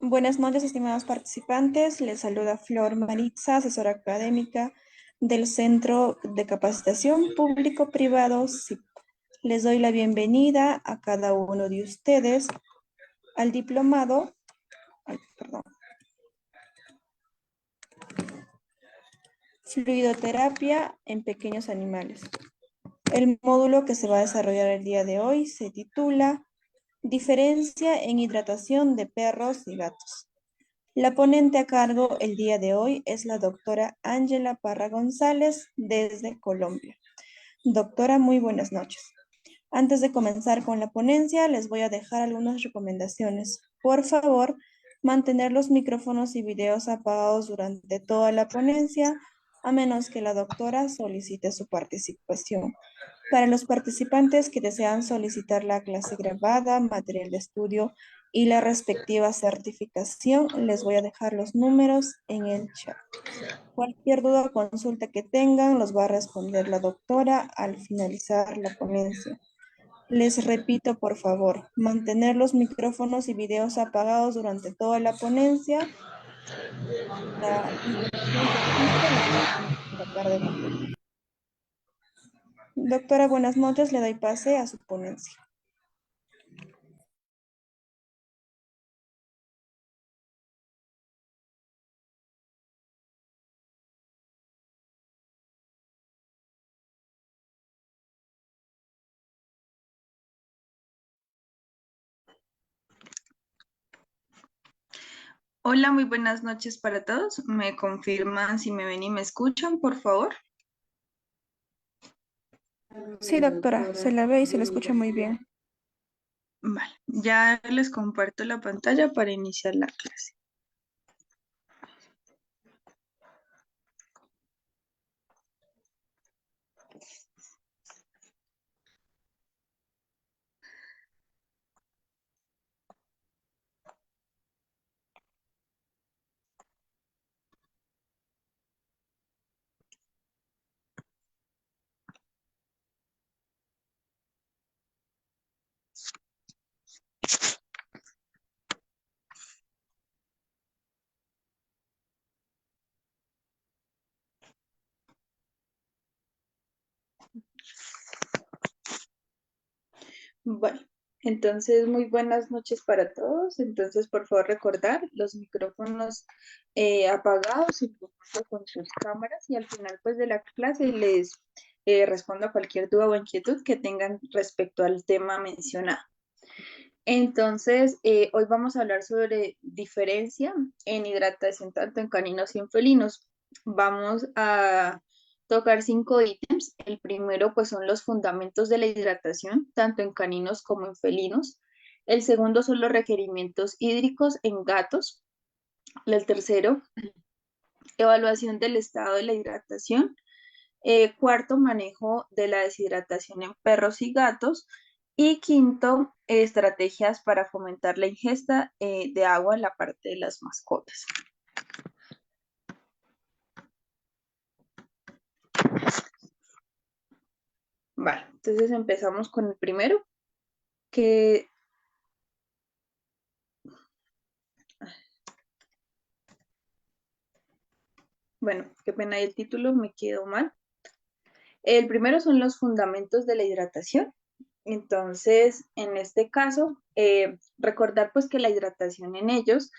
Buenas noches, estimados participantes. Les saluda Flor Maritza, asesora académica del Centro de Capacitación Público-Privado CIP. Les doy la bienvenida a cada uno de ustedes al diplomado, Fluidoterapia en pequeños animales. El módulo que se va a desarrollar el día de hoy se titula Diferencia en hidratación de perros y gatos. La ponente a cargo el día de hoy es la doctora Ángela Parra González desde Colombia. Doctora, muy buenas noches. Antes de comenzar con la ponencia, les voy a dejar algunas recomendaciones. Por favor, mantener los micrófonos y videos apagados durante toda la ponencia, a menos que la doctora solicite su participación. Para los participantes que desean solicitar la clase grabada, material de estudio y la respectiva certificación, les voy a dejar los números en el chat. Cualquier duda o consulta que tengan, los va a responder la doctora al finalizar la ponencia. Les repito, por favor, mantener los micrófonos y videos apagados durante toda la ponencia, La información que existe la podemos sacar de Google. Doctora, buenas noches. Le doy pase a su ponencia. Hola, muy buenas noches para todos. ¿Me confirman si me ven y me escuchan, por favor? Sí, doctora, se la ve y se la escucha muy bien. Vale, ya les comparto la pantalla para iniciar la clase. Bueno, entonces muy buenas noches para todos. Entonces, por favor, recordar los micrófonos apagados y por favor, con sus cámaras y al final pues de la clase les respondo a cualquier duda o inquietud que tengan respecto al tema mencionado. Entonces, hoy vamos a hablar sobre diferencia en hidratación tanto en caninos y en felinos. Vamos a tocar 5 ítems. El primero, pues, son los fundamentos de la hidratación, tanto en caninos como en felinos. El segundo son los requerimientos hídricos en gatos. El tercero, evaluación del estado de la hidratación. Cuarto, manejo de la deshidratación en perros y gatos. Y quinto, estrategias para fomentar la ingesta de agua en la parte de las mascotas. Vale, entonces empezamos con el primero, que, bueno, qué pena, ahí el título me quedó mal. El primero son los fundamentos de la hidratación. Entonces, en este caso, recordar pues que la hidratación en ellos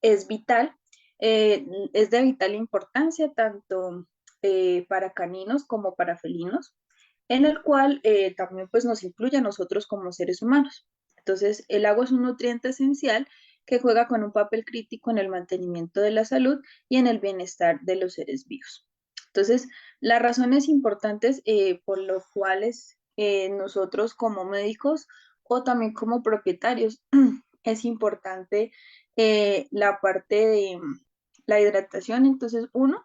es vital, es de vital importancia tanto para caninos como para felinos, en el cual también pues nos incluye a nosotros como seres humanos. Entonces, el agua es un nutriente esencial que juega con un papel crítico en el mantenimiento de la salud y en el bienestar de los seres vivos. Entonces, las razones importantes por las cuales nosotros como médicos o también como propietarios es importante la parte de la hidratación. Entonces, uno,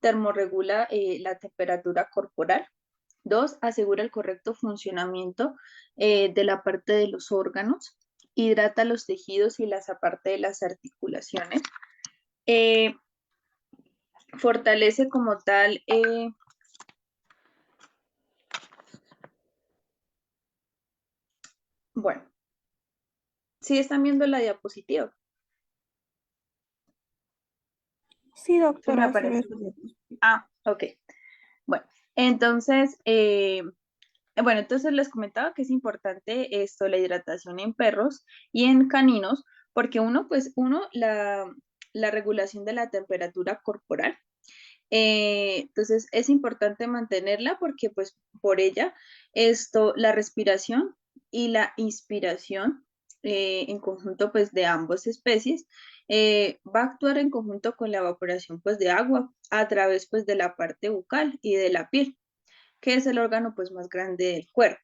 termorregula la temperatura corporal. Dos, asegura el correcto funcionamiento de la parte de los órganos. Hidrata los tejidos y la parte de las articulaciones. Eh, Fortalece como tal, bueno, sí están viendo la diapositiva. Sí, Se me doctora, se ve. aparece. Ah, ok. Bueno, entonces, bueno, entonces les comentaba que es importante esto, la hidratación en perros y en caninos, porque la regulación de la temperatura corporal. Entonces es importante mantenerla porque pues por ella la respiración y la inspiración en conjunto pues de ambas especies va a actuar en conjunto con la evaporación pues de agua a través pues de la parte bucal y de la piel, que es el órgano pues más grande del cuerpo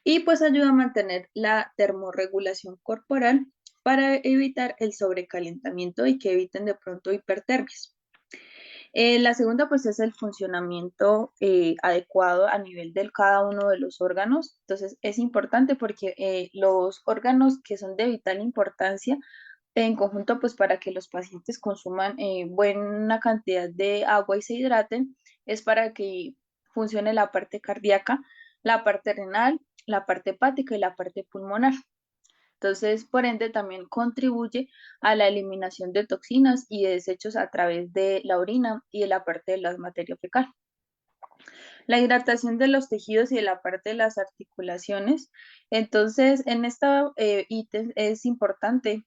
y pues ayuda a mantener la termorregulación corporal para evitar el sobrecalentamiento y que eviten de pronto hipertermias. La segunda, pues, es el funcionamiento adecuado a nivel de cada uno de los órganos. Entonces, es importante porque los órganos que son de vital importancia en conjunto, pues, para que los pacientes consuman buena cantidad de agua y se hidraten, es para que funcione la parte cardíaca, la parte renal, la parte hepática y la parte pulmonar. Entonces, por ende, también contribuye a la eliminación de toxinas y de desechos a través de la orina y de la parte de la materia fecal. La hidratación de los tejidos y de la parte de las articulaciones. Entonces, en esta ítem es importante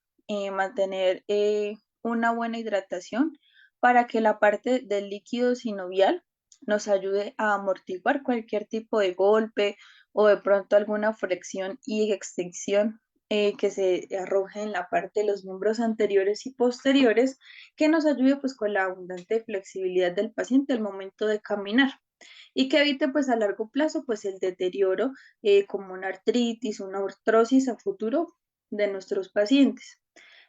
mantener una buena hidratación para que la parte del líquido sinovial nos ayude a amortiguar cualquier tipo de golpe o de pronto alguna fricción y extensión que se arroje en la parte de los miembros anteriores y posteriores, que nos ayude pues con la abundante flexibilidad del paciente al momento de caminar y que evite pues a largo plazo pues el deterioro como una artritis, una artrosis a futuro de nuestros pacientes.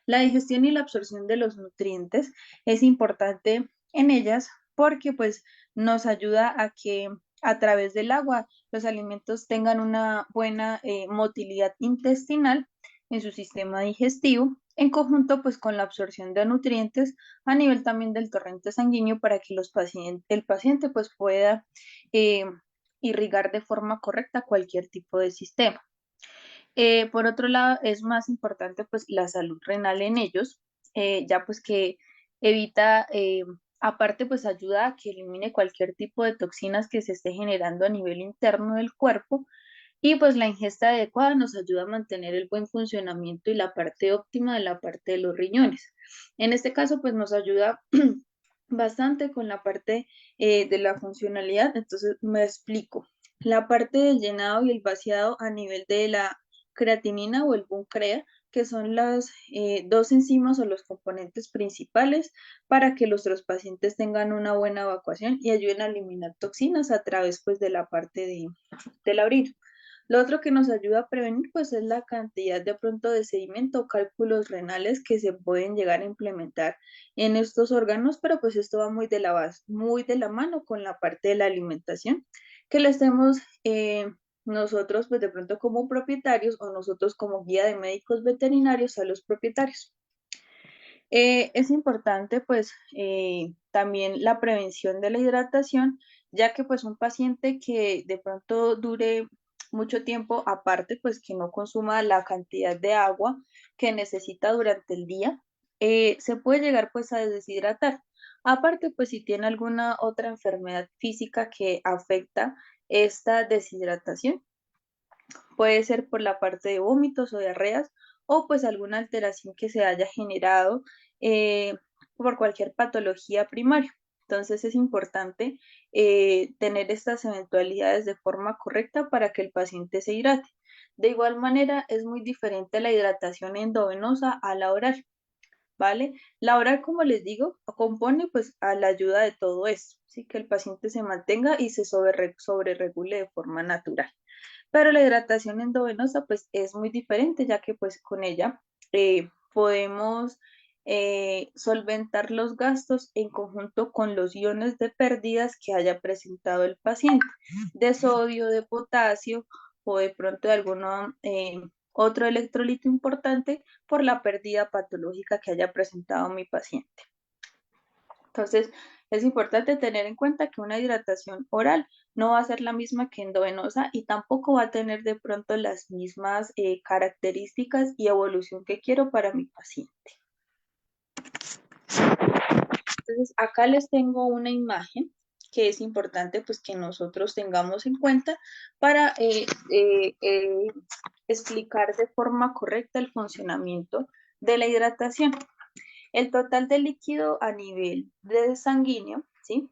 La digestión y la absorción de los nutrientes es importante en ellas porque pues nos ayuda a que a través del agua los alimentos tengan una buena motilidad intestinal en su sistema digestivo, en conjunto pues con la absorción de nutrientes a nivel también del torrente sanguíneo para que el paciente pues pueda eh, irrigar de forma correcta cualquier tipo de sistema. Por otro lado, es más importante pues la salud renal en ellos, ya pues que evita, aparte pues ayuda a que elimine cualquier tipo de toxinas que se esté generando a nivel interno del cuerpo y pues la ingesta adecuada nos ayuda a mantener el buen funcionamiento y la parte óptima de la parte de los riñones. En este caso pues nos ayuda bastante con la parte de la funcionalidad, entonces me explico. La parte del llenado y el vaciado a nivel de la creatinina o el buncrea, que son las dos enzimas o los componentes principales para que nuestros pacientes tengan una buena evacuación y ayuden a eliminar toxinas a través pues de la parte de la orina. Lo otro que nos ayuda a prevenir pues es la cantidad de pronto de sedimento o cálculos renales que se pueden llegar a implementar en estos órganos, pero pues esto va muy de la base, muy de la mano con la parte de la alimentación que le estemos nosotros pues de pronto como propietarios o nosotros como guía de médicos veterinarios a los propietarios. Es importante pues también la prevención de la hidratación, ya que pues un paciente que de pronto dure mucho tiempo aparte, pues que no consuma la cantidad de agua que necesita durante el día, se puede llegar pues a deshidratar. Aparte, pues si tiene alguna otra enfermedad física que afecta esta deshidratación, puede ser por la parte de vómitos o diarreas o pues alguna alteración que se haya generado por cualquier patología primaria. Entonces es importante tener estas eventualidades de forma correcta para que el paciente se hidrate. De igual manera, es muy diferente la hidratación endovenosa a la oral, ¿vale? La oral, como les digo, compone pues a la ayuda de todo esto, ¿sí? Que el paciente se mantenga y se sobreregule de forma natural. Pero la hidratación endovenosa pues es muy diferente, ya que pues con ella podemos solventar los gastos en conjunto con los iones de pérdidas que haya presentado el paciente, de sodio, de potasio o de pronto de alguno otro electrolito importante por la pérdida patológica que haya presentado mi paciente. Entonces, es importante tener en cuenta que una hidratación oral no va a ser la misma que endovenosa y tampoco va a tener de pronto las mismas características y evolución que quiero para mi paciente. Entonces, acá les tengo una imagen que es importante pues que nosotros tengamos en cuenta para explicar de forma correcta el funcionamiento de la hidratación. El total de líquido a nivel de sanguíneo, ¿sí?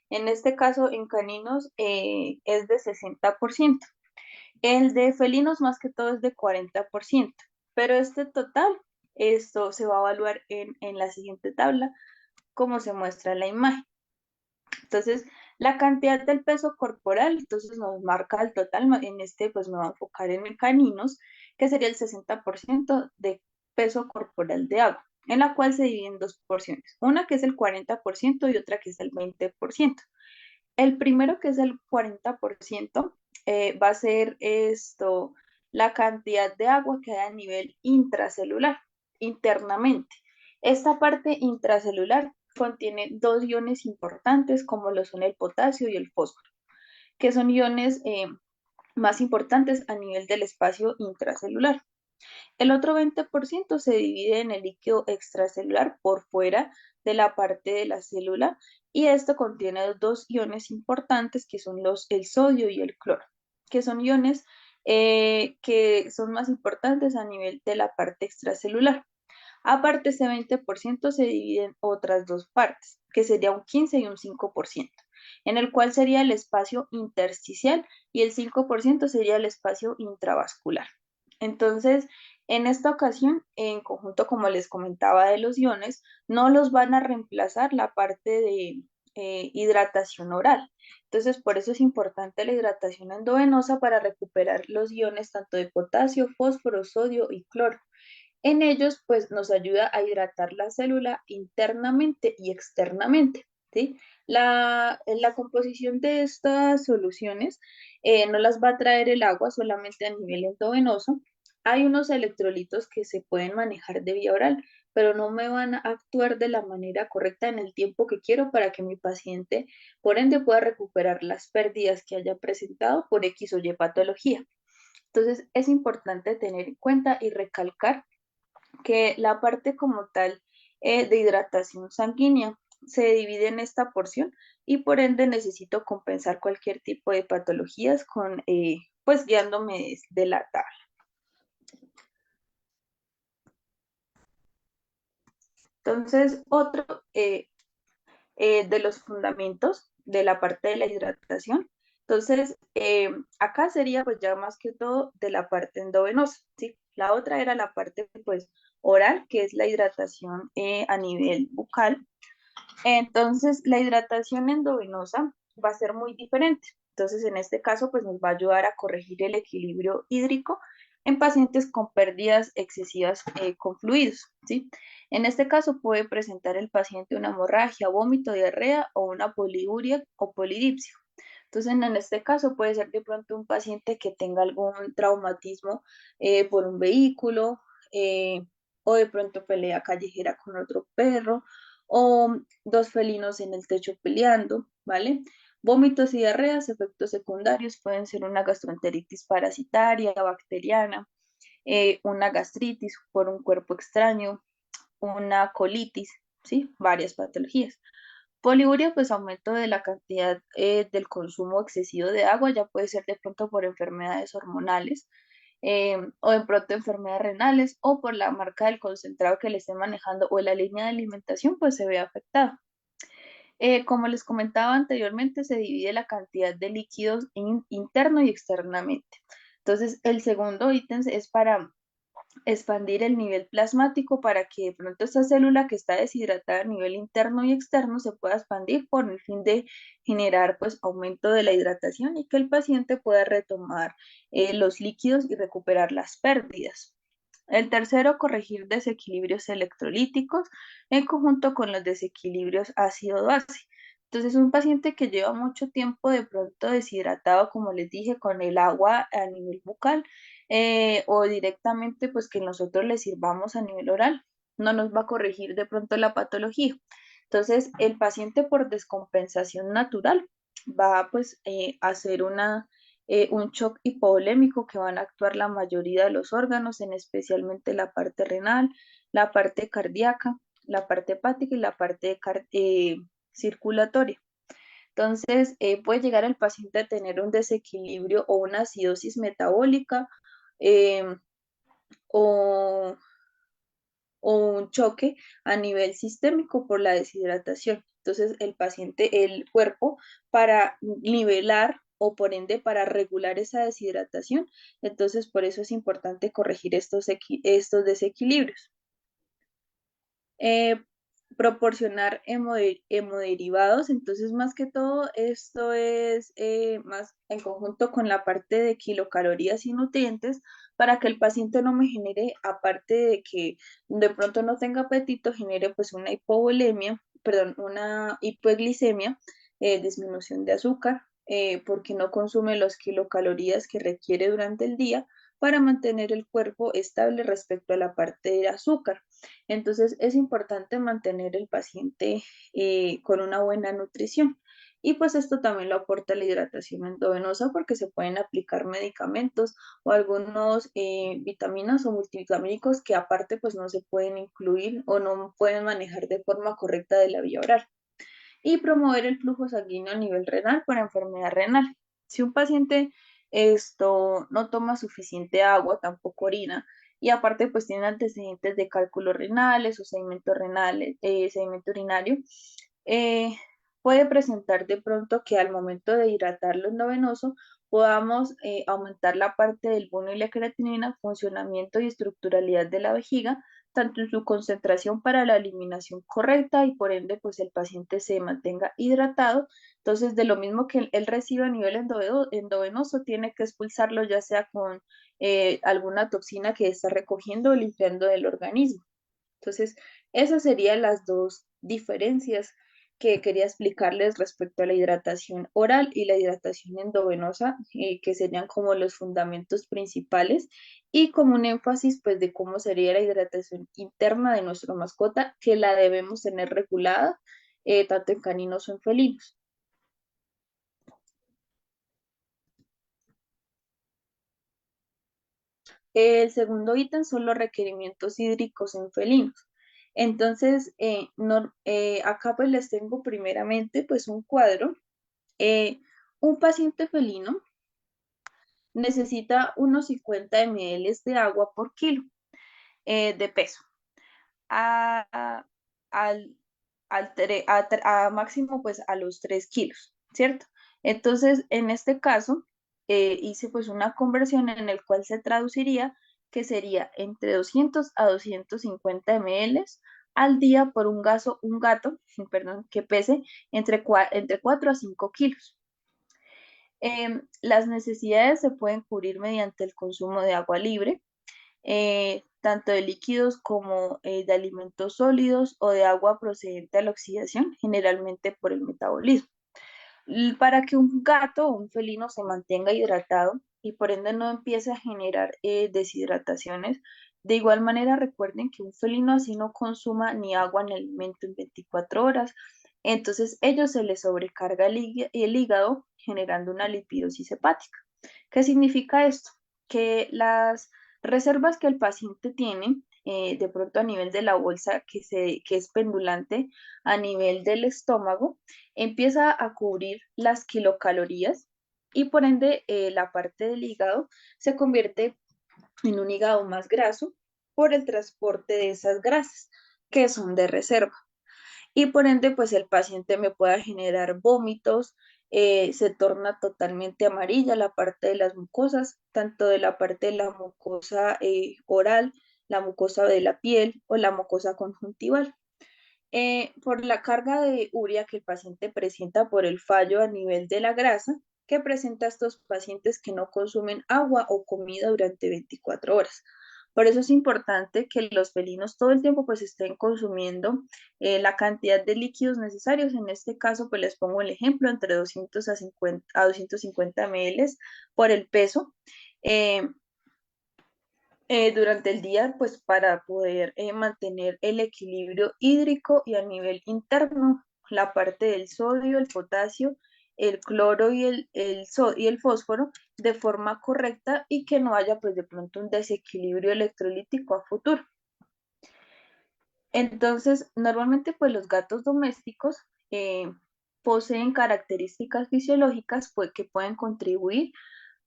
En este caso, en caninos es de 60%. El de felinos más que todo es de 40%. Pero este total, esto se va a evaluar en la siguiente tabla, como se muestra en la imagen. Entonces, la cantidad del peso corporal, entonces nos marca el total, en este pues me voy a enfocar en caninos, que sería el 60% de peso corporal de agua, en la cual se divide en dos porciones, una que es el 40% y otra que es el 20%. El primero, que es el 40%, va a ser esto, la cantidad de agua que hay a nivel intracelular, internamente. Esta parte intracelular contiene dos iones importantes, como lo son el potasio y el fósforo, que son iones más importantes a nivel del espacio intracelular. El otro 20% se divide en el líquido extracelular por fuera de la parte de la célula y esto contiene dos iones importantes que son el sodio y el cloro, que son iones que son más importantes a nivel de la parte extracelular. Aparte, ese 20% se divide en otras dos partes, que sería un 15 y un 5%, en el cual sería el espacio intersticial y el 5% sería el espacio intravascular. Entonces, en esta ocasión, en conjunto, como les comentaba de los iones, no los van a reemplazar la parte de hidratación oral. Entonces, por eso es importante la hidratación endovenosa para recuperar los iones tanto de potasio, fósforo, sodio y cloro. En ellos, pues nos ayuda a hidratar la célula internamente y externamente, ¿sí? La composición de estas soluciones no las va a traer el agua solamente a nivel endovenoso. Hay unos electrolitos que se pueden manejar de vía oral, pero no me van a actuar de la manera correcta en el tiempo que quiero para que mi paciente, por ende, pueda recuperar las pérdidas que haya presentado por X o Y patología. Entonces, es importante tener en cuenta y recalcar que la parte como tal de hidratación sanguínea se divide en esta porción y por ende necesito compensar cualquier tipo de patologías con, pues guiándome de la tabla. Entonces, otro de los fundamentos de la parte de la hidratación. Entonces, acá sería pues ya más que todo de la parte endovenosa, ¿sí? La otra era la parte pues oral, que es la hidratación a nivel bucal. Entonces, la hidratación endovenosa va a ser muy diferente. Entonces, en este caso, pues nos va a ayudar a corregir el equilibrio hídrico en pacientes con pérdidas excesivas con fluidos, ¿sí? En este caso puede presentar el paciente una hemorragia, vómito, diarrea o una poliuria o polidipsia. Entonces, en este caso puede ser de pronto un paciente que tenga algún traumatismo por un vehículo o de pronto pelea callejera con otro perro o dos felinos en el techo peleando, ¿vale? Vómitos y diarreas, efectos secundarios pueden ser una gastroenteritis parasitaria, bacteriana, una gastritis por un cuerpo extraño, una colitis, ¿sí? Varias patologías. Poliuria, pues aumento de la cantidad del consumo excesivo de agua, ya puede ser de pronto por enfermedades hormonales o de pronto enfermedades renales o por la marca del concentrado que le esté manejando o la línea de alimentación, pues se ve afectada. Como les comentaba anteriormente, se divide la cantidad de líquidos interno y externamente. Entonces, el segundo ítem es para expandir el nivel plasmático para que de pronto esta célula que está deshidratada a nivel interno y externo se pueda expandir con el fin de generar pues aumento de la hidratación y que el paciente pueda retomar los líquidos y recuperar las pérdidas. El tercero, corregir desequilibrios electrolíticos en conjunto con los desequilibrios ácido-base. Entonces, un paciente que lleva mucho tiempo de pronto deshidratado, como les dije, con el agua a nivel bucal o directamente pues que nosotros le sirvamos a nivel oral, no nos va a corregir de pronto la patología. Entonces, el paciente por descompensación natural va pues a hacer un shock hipovolémico que van a actuar la mayoría de los órganos, en especialmente la parte renal, la parte cardíaca, la parte hepática y la parte circulatoria. Entonces, puede llegar el paciente a tener un desequilibrio o una acidosis metabólica eh, o, o un choque a nivel sistémico por la deshidratación. Entonces, el paciente, el cuerpo, para nivelar o por ende para regular esa deshidratación, entonces por eso es importante corregir estos desequilibrios. Eh, proporcionar hemoderivados, entonces más que todo esto es más en conjunto con la parte de kilocalorías y nutrientes para que el paciente no me genere, aparte de que de pronto no tenga apetito, genere pues una hipovolemia, perdón, una hipoglicemia, disminución de azúcar, porque no consume los kilocalorías que requiere durante el día para mantener el cuerpo estable respecto a la parte de azúcar. Entonces es importante mantener el paciente con una buena nutrición. Y pues esto también lo aporta la hidratación endovenosa porque se pueden aplicar medicamentos o algunos vitaminas o multivitamínicos que aparte pues no se pueden incluir o no pueden manejar de forma correcta de la vía oral. Y promover el flujo sanguíneo a nivel renal para enfermedad renal. Si un paciente esto no toma suficiente agua, tampoco orina, y aparte pues tiene antecedentes de cálculos renales o sedimento renal, sedimento urinario, eh, puede presentar de pronto que al momento de hidratarlo endovenoso podamos aumentar la parte del bono y la creatinina, funcionamiento y estructuralidad de la vejiga, tanto en su concentración para la eliminación correcta y por ende pues el paciente se mantenga hidratado. Entonces de lo mismo que él recibe a nivel endovenoso, tiene que expulsarlo ya sea con alguna toxina que está recogiendo o limpiando del organismo. Entonces, esas serían las dos diferencias que quería explicarles respecto a la hidratación oral y la hidratación endovenosa, que serían como los fundamentos principales y como un énfasis pues de cómo sería la hidratación interna de nuestra mascota, que la debemos tener regulada tanto en caninos o en felinos. El segundo ítem son los requerimientos hídricos en felinos. Entonces, acá pues les tengo primeramente pues un cuadro. Eh, un paciente felino necesita unos 50 ml de agua por kilo de peso. A, a- al, a máximo pues a los 3 kilos, ¿cierto? Entonces, en este caso, hice pues una conversión en el cual se traduciría que sería entre 200 a 250 ml al día por un gato, perdón, que pese entre 4 a 5 kilos. Las necesidades se pueden cubrir mediante el consumo de agua libre, tanto de líquidos como de alimentos sólidos o de agua procedente de la oxidación, generalmente por el metabolismo. Para que un gato o un felino se mantenga hidratado y por ende no empiece a generar deshidrataciones, de igual manera recuerden que un felino así no consuma ni agua ni alimento en 24 horas, entonces ellos se les sobrecarga el hígado generando una lipidosis hepática. ¿Qué significa esto? Que las reservas que el paciente tiene, de pronto a nivel de la bolsa que es pendulante, a nivel del estómago, empieza a cubrir las kilocalorías y por ende la parte del hígado se convierte en un hígado más graso por el transporte de esas grasas que son de reserva y por ende, pues el paciente me pueda generar vómitos, se torna totalmente amarilla la parte de las mucosas, tanto de la parte de la mucosa oral, la mucosa de la piel o la mucosa conjuntival. Por la carga de urea que el paciente presenta por el fallo a nivel de la grasa, que presenta estos pacientes que no consumen agua o comida durante 24 horas. Por eso es importante que los felinos todo el tiempo pues estén consumiendo la cantidad de líquidos necesarios. En este caso pues les pongo el ejemplo entre 200 a 250 ml por el peso. Eh, durante el día, pues para poder mantener el equilibrio hídrico y a nivel interno, la parte del sodio, el potasio, el cloro y y el fósforo de forma correcta y que no haya pues de pronto un desequilibrio electrolítico a futuro. Entonces, normalmente pues los gatos domésticos poseen características fisiológicas pues, que pueden contribuir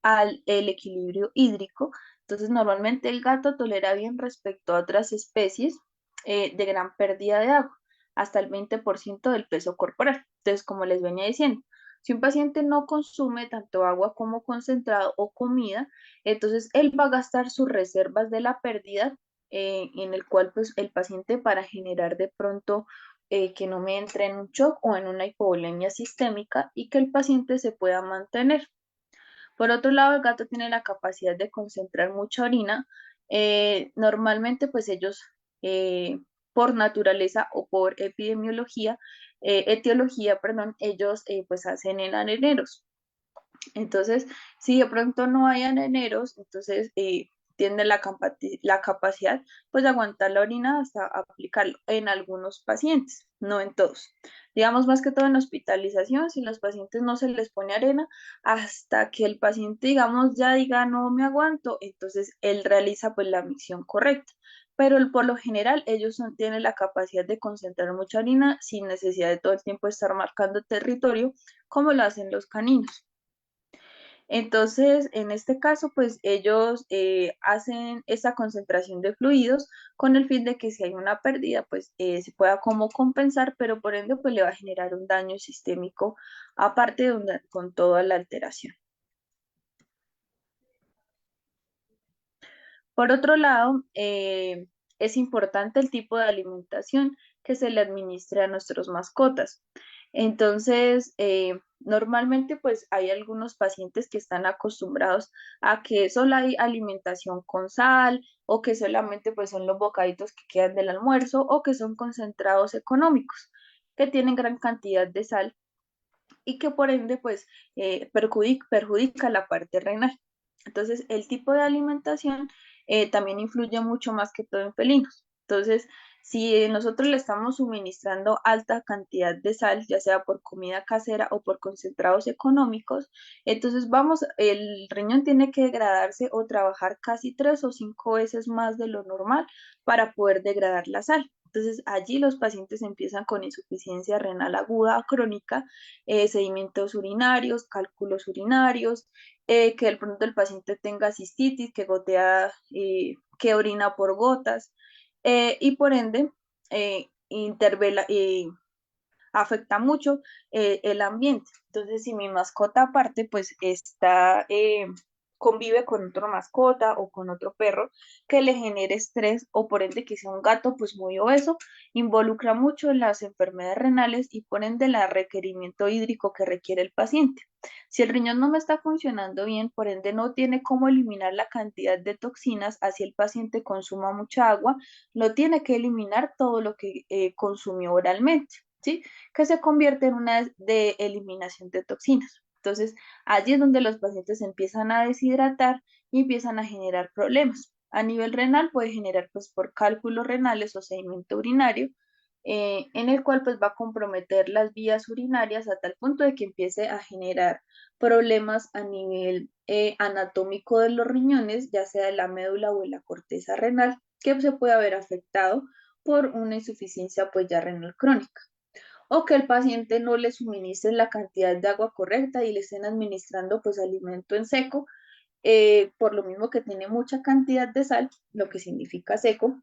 al el equilibrio hídrico. Entonces, normalmente el gato tolera bien respecto a otras especies de gran pérdida de agua, hasta el 20% del peso corporal. Entonces, como les venía diciendo, si un paciente no consume tanto agua como concentrado o comida, entonces él va a gastar sus reservas de la pérdida en el cual pues el paciente para generar de pronto que no me entre en un shock o en una hipovolemia sistémica y que el paciente se pueda mantener. Por otro lado, el gato tiene la capacidad de concentrar mucha orina. Normalmente, pues ellos, por naturaleza o por etiología, perdón, ellos pues hacen en areneros. Entonces, si de pronto no hay areneros, entonces tiene la capacidad pues de aguantar la orina hasta aplicarlo en algunos pacientes, no en todos. Digamos más que todo en hospitalización, si los pacientes no se les pone arena, hasta que el paciente, digamos, ya diga no me aguanto, entonces él realiza pues la micción correcta. Pero por lo general ellos tienen la capacidad de concentrar mucha orina sin necesidad de todo el tiempo estar marcando territorio como lo hacen los caninos. Entonces, en este caso, pues ellos hacen esa concentración de fluidos con el fin de que si hay una pérdida, pues se pueda como compensar, pero por ende, pues le va a generar un daño sistémico aparte con toda la alteración. Por otro lado, es importante el tipo de alimentación que se le administre a nuestros mascotas. Entonces, normalmente pues hay algunos pacientes que están acostumbrados a que solo hay alimentación con sal o que solamente pues son los bocaditos que quedan del almuerzo o que son concentrados económicos que tienen gran cantidad de sal y que por ende pues perjudica la parte renal. Entonces, el tipo de alimentación también influye mucho más que todo en felinos. Entonces, si nosotros le estamos suministrando alta cantidad de sal, ya sea por comida casera o por concentrados económicos, entonces el riñón tiene que degradarse o trabajar casi 3 o 5 veces más de lo normal para poder degradar la sal. Entonces, allí los pacientes empiezan con insuficiencia renal aguda o crónica, sedimentos urinarios, cálculos urinarios, que de pronto el paciente tenga cistitis, que gotea, que orina por gotas, y por ende intervela, afecta mucho el ambiente. Entonces, si mi mascota aparte, pues convive con otra mascota o con otro perro que le genere estrés o por ende que sea un gato pues muy obeso, involucra mucho en las enfermedades renales y por ende el requerimiento hídrico que requiere el paciente. Si el riñón no me está funcionando bien, por ende no tiene cómo eliminar la cantidad de toxinas, así el paciente consuma mucha agua, no tiene que eliminar todo lo que consumió oralmente. ¿Sí? Que se convierte en una de eliminación de toxinas. Entonces, allí es donde los pacientes empiezan a deshidratar y empiezan a generar problemas. A nivel renal puede generar pues por cálculos renales o sedimento urinario, en el cual pues va a comprometer las vías urinarias a tal punto de que empiece a generar problemas a nivel anatómico de los riñones, ya sea de la médula o de la corteza renal, que se puede haber afectado por una insuficiencia pues ya renal crónica o que el paciente no le suministre la cantidad de agua correcta y le estén administrando pues alimento en seco, por lo mismo que tiene mucha cantidad de sal, lo que significa seco,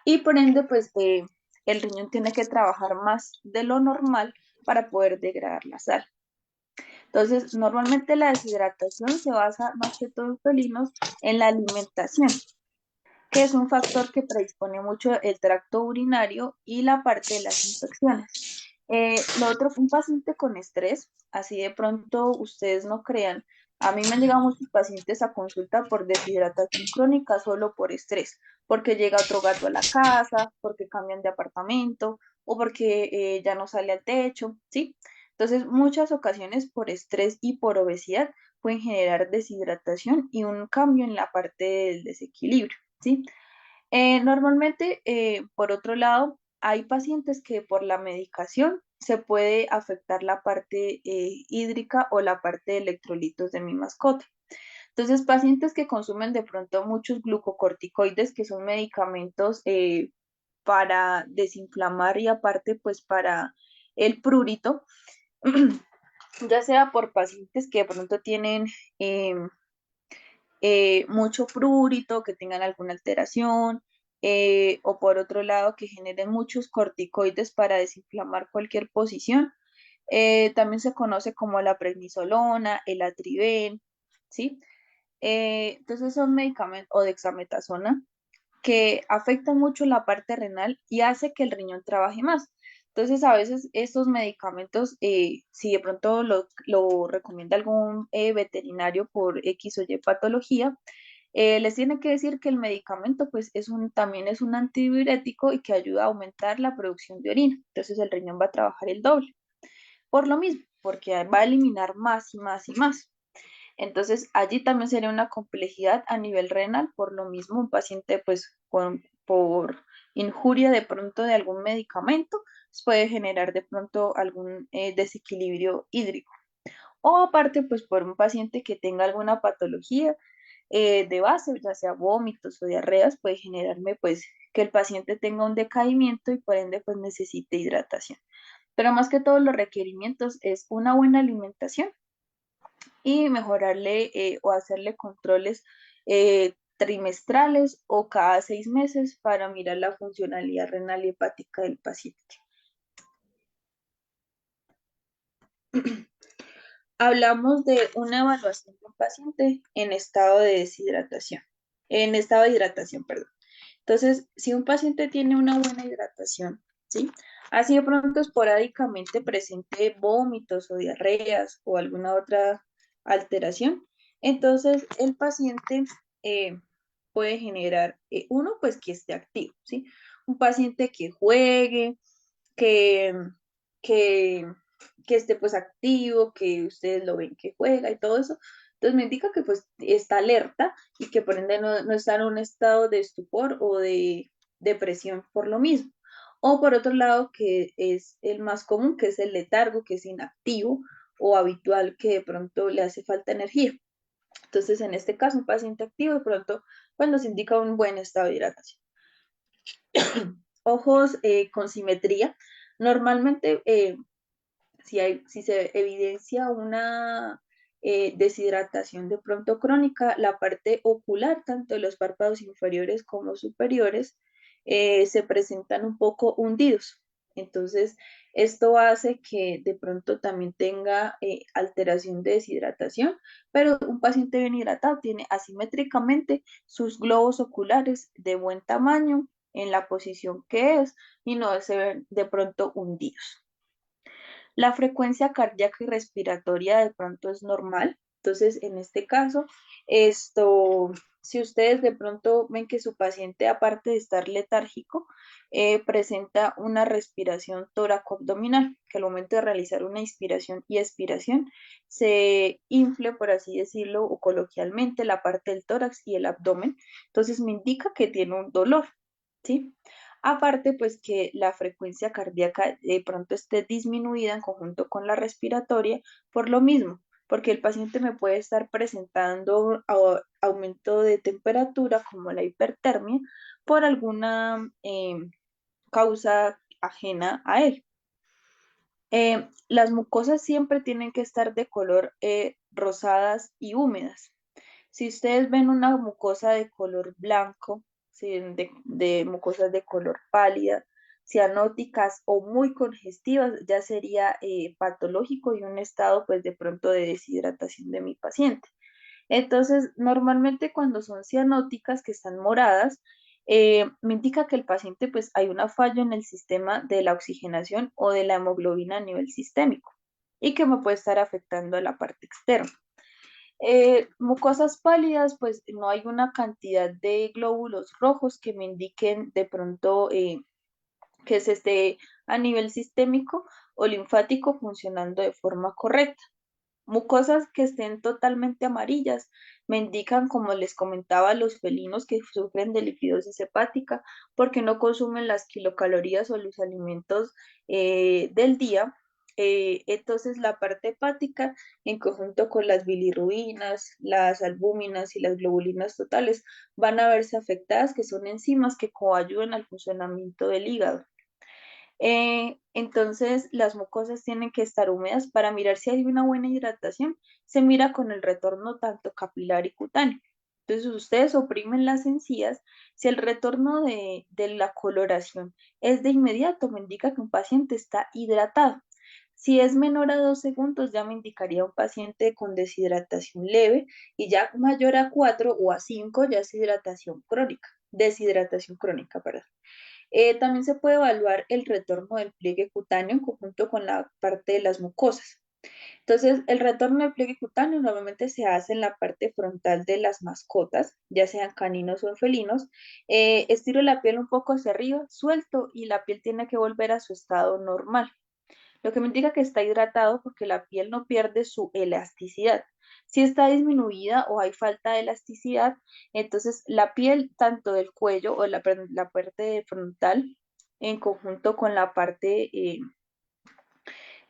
y por ende pues el riñón tiene que trabajar más de lo normal para poder degradar la sal. Entonces, normalmente la deshidratación se basa más que todo en felinos en la alimentación, que es un factor que predispone mucho el tracto urinario y la parte de las infecciones. Lo otro, un paciente con estrés, así de pronto ustedes no crean, a mí me han llegado muchos pacientes a consulta por deshidratación crónica solo por estrés, porque llega otro gato a la casa, porque cambian de apartamento o porque ya no sale al techo, ¿sí? Entonces, muchas ocasiones por estrés y por obesidad pueden generar deshidratación y un cambio en la parte del desequilibrio, ¿sí? Normalmente, por otro lado, hay pacientes que por la medicación se puede afectar la parte hídrica o la parte de electrolitos de mi mascota. Entonces, pacientes que consumen de pronto muchos glucocorticoides, que son medicamentos para desinflamar y aparte, pues para el prurito, ya sea por pacientes que de pronto tienen mucho prurito, que tengan alguna alteración, o por otro lado que generen muchos corticoides para desinflamar cualquier posición. También se conoce como la prednisolona, el atriven, ¿sí? Entonces son medicamentos, o dexametasona, que afectan mucho la parte renal y hace que el riñón trabaje más. Entonces, a veces estos medicamentos, si de pronto lo recomienda algún veterinario por X o Y patología, les tiene que decir que el medicamento pues también es un antidiurético y que ayuda a aumentar la producción de orina. Entonces el riñón va a trabajar el doble. Por lo mismo, porque va a eliminar más y más y más. Entonces, allí también sería una complejidad a nivel renal, por lo mismo un paciente pues por injuria de pronto de algún medicamento, pues, puede generar de pronto algún desequilibrio hídrico. O aparte, pues por un paciente que tenga alguna patología de base, ya sea vómitos o diarreas, puede generarme pues que el paciente tenga un decaimiento y por ende pues necesite hidratación. Pero más que todos los requerimientos es una buena alimentación y mejorarle o hacerle controles trimestrales o cada 6 meses para mirar la funcionalidad renal y hepática del paciente. Hablamos de una evaluación de un paciente en estado de deshidratación, en estado de hidratación, perdón. Entonces, si un paciente tiene una buena hidratación, ¿sí? Así de pronto esporádicamente presente vómitos o diarreas o alguna otra alteración, entonces el paciente eh, puede generar, uno, pues que esté activo, ¿sí? Un paciente que juegue, que, que, que esté pues activo, que ustedes lo ven que juega y todo eso. Entonces me indica que pues está alerta y que por ende no está en un estado de estupor o de depresión por lo mismo. O por otro lado, que es el más común, que es el letargo, que es inactivo o habitual, que de pronto le hace falta energía. Entonces, en este caso, un paciente activo de pronto, cuando se indica un buen estado de hidratación. Ojos con simetría. Normalmente, si se evidencia una deshidratación de pronto crónica, la parte ocular, tanto de los párpados inferiores como superiores, se presentan un poco hundidos. Entonces, esto hace que de pronto también tenga alteración de deshidratación, pero un paciente bien hidratado tiene asimétricamente sus globos oculares de buen tamaño en la posición que es y no se ven de pronto hundidos. La frecuencia cardíaca y respiratoria de pronto es normal. Entonces, en este caso, si ustedes de pronto ven que su paciente, aparte de estar letárgico, presenta una respiración tóraco-abdominal, que al momento de realizar una inspiración y expiración se infle, por así decirlo, o coloquialmente, la parte del tórax y el abdomen. Entonces, me indica que tiene un dolor, ¿sí? Aparte, pues que la frecuencia cardíaca de pronto esté disminuida en conjunto con la respiratoria por lo mismo, porque el paciente me puede estar presentando aumento de temperatura como la hipertermia por alguna causa ajena a él. Las mucosas siempre tienen que estar de color rosadas y húmedas. Si ustedes ven una mucosa de color blanco, ¿sí? De mucosas de color pálida, cianóticas o muy congestivas, ya sería patológico y un estado pues de pronto de deshidratación de mi paciente. Entonces, normalmente cuando son cianóticas, que están moradas, me indica que el paciente pues hay una falla en el sistema de la oxigenación o de la hemoglobina a nivel sistémico y que me puede estar afectando a la parte externa. Mucosas pálidas, pues no hay una cantidad de glóbulos rojos que me indiquen de pronto que se esté a nivel sistémico o linfático funcionando de forma correcta. Mucosas que estén totalmente amarillas me indican, como les comentaba, los felinos que sufren de lipidosis hepática porque no consumen las kilocalorías o los alimentos del día. Entonces, la parte hepática, en conjunto con las bilirrubinas, las albúminas y las globulinas totales, van a verse afectadas, que son enzimas que coayudan al funcionamiento del hígado. Entonces, las mucosas tienen que estar húmedas para mirar si hay una buena hidratación. Se mira con el retorno tanto capilar y cutáneo. Entonces, ustedes oprimen las encías. Si el retorno de la coloración es de inmediato, me indica que un paciente está hidratado. Si es menor a 2 segundos, ya me indicaría un paciente con deshidratación leve y ya mayor a 4 o a 5 ya es deshidratación crónica, perdón. También se puede evaluar el retorno del pliegue cutáneo en conjunto con la parte de las mucosas. Entonces, el retorno del pliegue cutáneo normalmente se hace en la parte frontal de las mascotas, ya sean caninos o felinos. Estiro la piel un poco hacia arriba, suelto y la piel tiene que volver a su estado normal. lo que me indica que está hidratado porque la piel no pierde su elasticidad. Si está disminuida o hay falta de elasticidad, entonces la piel, tanto del cuello o la parte frontal, en conjunto con la parte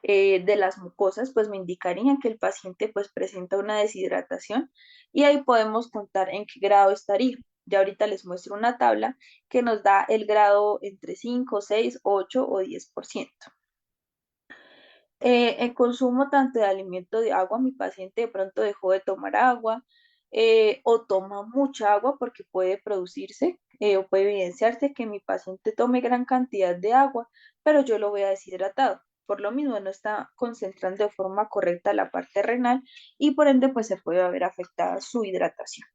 de las mucosas, pues me indicarían que el paciente pues presenta una deshidratación y ahí podemos contar en qué grado estaría. Ya ahorita les muestro una tabla que nos da el grado entre 5, 6, 8 o 10%. El consumo tanto de alimento de agua, mi paciente de pronto dejó de tomar agua o toma mucha agua porque puede producirse o puede evidenciarse que mi paciente tome gran cantidad de agua, pero yo lo vea deshidratado. Por lo mismo, no está concentrando de forma correcta la parte renal y por ende pues se puede haber afectada su hidratación.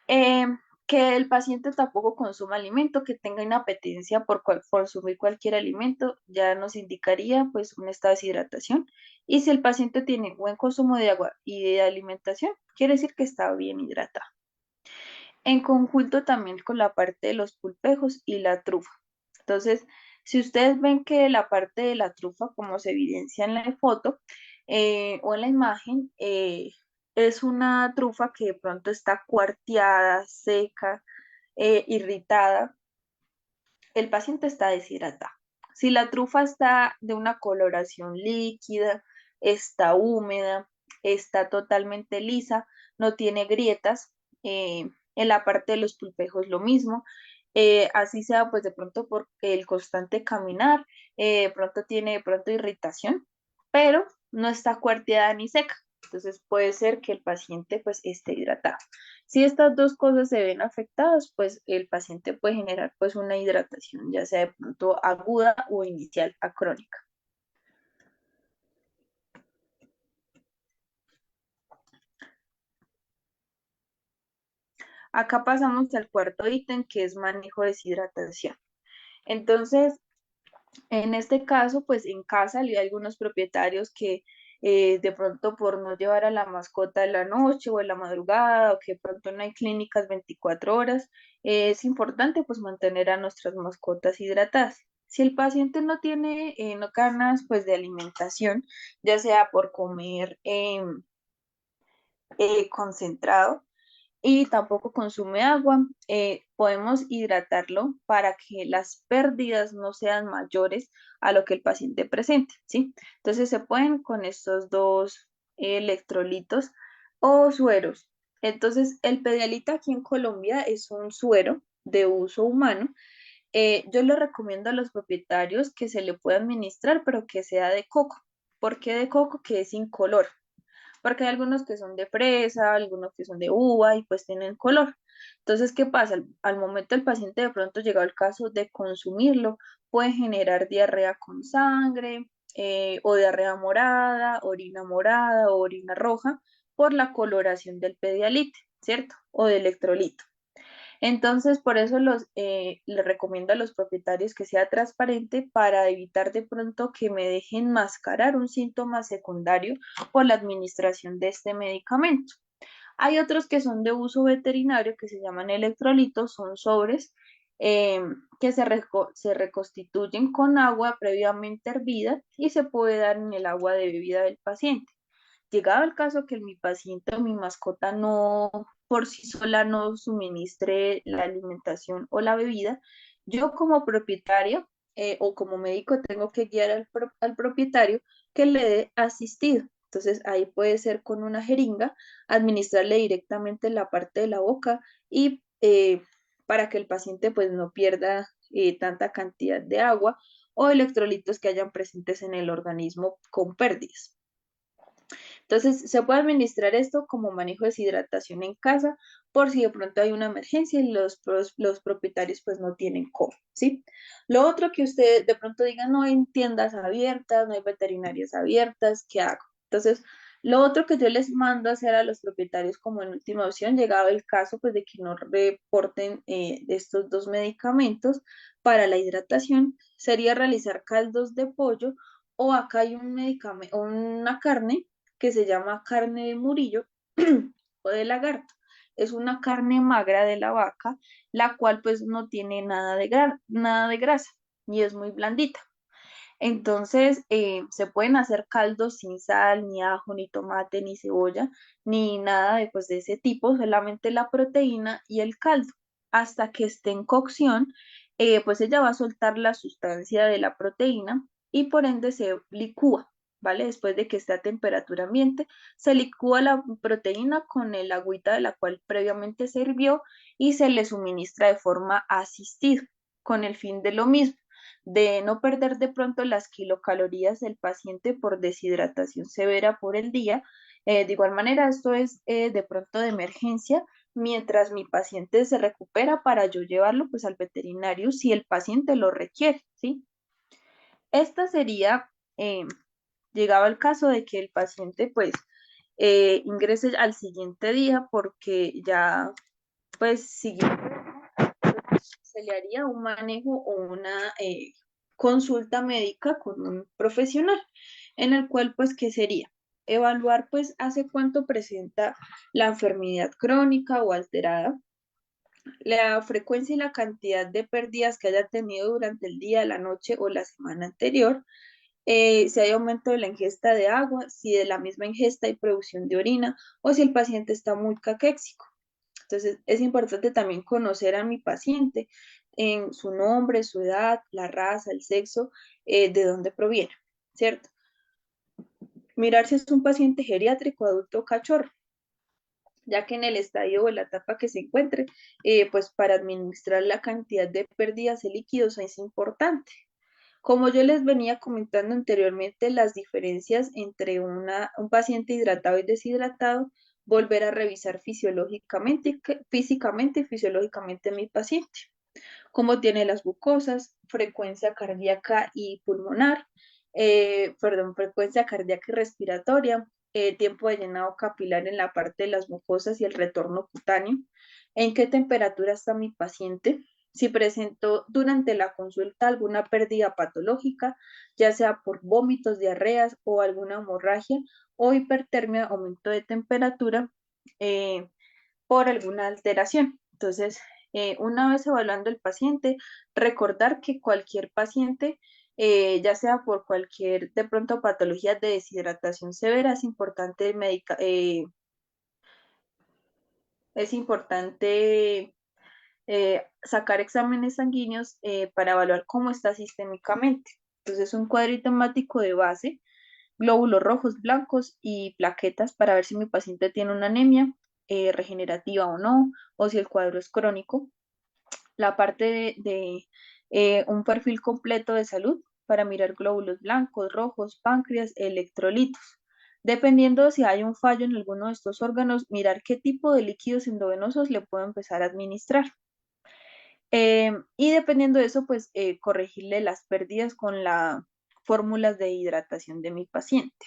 Eh, que el paciente tampoco consuma alimento, que tenga inapetencia por consumir cualquier alimento, ya nos indicaría pues un estado de deshidratación. Y si el paciente tiene buen consumo de agua y de alimentación, quiere decir que está bien hidratado. En conjunto también con la parte de los pulpejos y la trufa. Entonces, si ustedes ven que la parte de la trufa, como se evidencia en la foto o en la imagen, es una trufa que de pronto está cuarteada, seca, irritada, el paciente está deshidratado. Si la trufa está de una coloración líquida, está húmeda, está totalmente lisa, no tiene grietas, en la parte de los pulpejos lo mismo, así sea pues de pronto por el constante caminar, de pronto tiene de pronto irritación, pero no está cuarteada ni seca. Entonces puede ser que el paciente pues esté hidratado. Si estas dos cosas se ven afectadas, pues el paciente puede generar pues una hidratación, ya sea de pronto aguda o inicial a crónica. Acá pasamos al cuarto ítem, que es manejo de deshidratación. Entonces, en este caso, pues en casa hay algunos propietarios que de pronto por no llevar a la mascota en la noche o en la madrugada o que de pronto no hay clínicas 24 horas, es importante pues mantener a nuestras mascotas hidratadas. Si el paciente no tiene no ganas pues de alimentación, ya sea por comer concentrado, y tampoco consume agua, podemos hidratarlo para que las pérdidas no sean mayores a lo que el paciente presente, ¿sí? Entonces se pueden con estos dos electrolitos o sueros. Entonces el Pedialite aquí en Colombia es un suero de uso humano. Yo le recomiendo a los propietarios que se le pueda administrar, pero que sea de coco. ¿Por qué de coco? Que es incoloro, porque hay algunos que son de fresa, algunos que son de uva y pues tienen color. Entonces, ¿qué pasa? Al momento el paciente de pronto llegado al caso de consumirlo, puede generar diarrea con sangre o diarrea morada o orina roja por la coloración del Pedialite, ¿cierto? O del electrolito. Entonces, por eso les recomiendo a los propietarios que sea transparente para evitar de pronto que me dejen mascarar un síntoma secundario por la administración de este medicamento. Hay otros que son de uso veterinario que se llaman electrolitos, son sobres eh, que se reconstituyen con agua previamente hervida y se puede dar en el agua de bebida del paciente. Llegado el caso que mi paciente o mi mascota no por sí sola no suministre la alimentación o la bebida, yo como propietaria o como médico tengo que guiar al propietario que le dé asistido. Entonces ahí puede ser con una jeringa, administrarle directamente en la parte de la boca y para que el paciente pues no pierda tanta cantidad de agua o electrolitos que hayan presentes en el organismo con pérdidas. Entonces, se puede administrar esto como manejo de deshidratación en casa por si de pronto hay una emergencia y los propietarios pues no tienen cómo, ¿sí? Lo otro que ustedes de pronto digan, no hay tiendas abiertas, no hay veterinarias abiertas, ¿qué hago? Entonces, lo otro que yo les mando a hacer a los propietarios como en última opción, llegado el caso pues de que no reporten estos dos medicamentos para la hidratación, sería realizar caldos de pollo o acá hay un medicamento, una carne que se llama carne de murillo o de lagarto. Es una carne magra de la vaca, la cual pues no tiene nada de grasa y es muy blandita. Entonces, se pueden hacer caldos sin sal, ni ajo, ni tomate, ni cebolla, ni nada de, pues, de ese tipo, solamente la proteína y el caldo. Hasta que esté en cocción, pues ella va a soltar la sustancia de la proteína y por ende se licúa, ¿vale? Después de que esté a temperatura ambiente, se licúa la proteína con el agüita de la cual previamente se hirvió y se le suministra de forma asistida, con el fin de lo mismo de no perder de pronto las kilocalorías del paciente por deshidratación severa por el día. De igual manera, esto es de pronto de emergencia mientras mi paciente se recupera para yo llevarlo pues al veterinario si el paciente lo requiere, ¿sí? Esta sería, llegado el caso de que el paciente pues ingrese al siguiente día porque ya pues siguiente se le haría un manejo o una consulta médica con un profesional, en el cual pues, ¿qué sería? Evaluar pues hace cuánto presenta la enfermedad crónica o alterada, la frecuencia y la cantidad de pérdidas que haya tenido durante el día, la noche o la semana anterior, si hay aumento de la ingesta de agua, si de la misma ingesta hay producción de orina o si el paciente está muy caquéxico. Entonces, es importante también conocer a mi paciente en su nombre, su edad, la raza, el sexo, de dónde proviene, ¿cierto? Mirar si es un paciente geriátrico, adulto o cachorro, ya que en el estadio o la etapa que se encuentre, pues para administrar la cantidad de pérdidas de líquidos es importante. Como yo les venía comentando anteriormente, las diferencias entre un paciente hidratado y deshidratado, volver a revisar fisiológicamente, físicamente y fisiológicamente a mi paciente, cómo tiene las glucosas, frecuencia cardíaca y pulmonar, perdón, frecuencia cardíaca y respiratoria, tiempo de llenado capilar en la parte de las mucosas y el retorno cutáneo, en qué temperatura está mi paciente, si presentó durante la consulta alguna pérdida patológica, ya sea por vómitos, diarreas o alguna hemorragia o hipertermia, aumento de temperatura por alguna alteración. Entonces, una vez evaluando el paciente, recordar que cualquier paciente, ya sea por cualquier de pronto patología de deshidratación severa, es importante sacar exámenes sanguíneos para evaluar cómo está sistémicamente. Entonces, un cuadrito hemático de base, glóbulos rojos, blancos y plaquetas para ver si mi paciente tiene una anemia regenerativa o no, o si el cuadro es crónico. La parte de un perfil completo de salud para mirar glóbulos blancos, rojos, páncreas, electrolitos. Dependiendo si hay un fallo en alguno de estos órganos, mirar qué tipo de líquidos endovenosos le puedo empezar a administrar. Y dependiendo de eso, pues corregirle las pérdidas con las fórmulas de hidratación de mi paciente.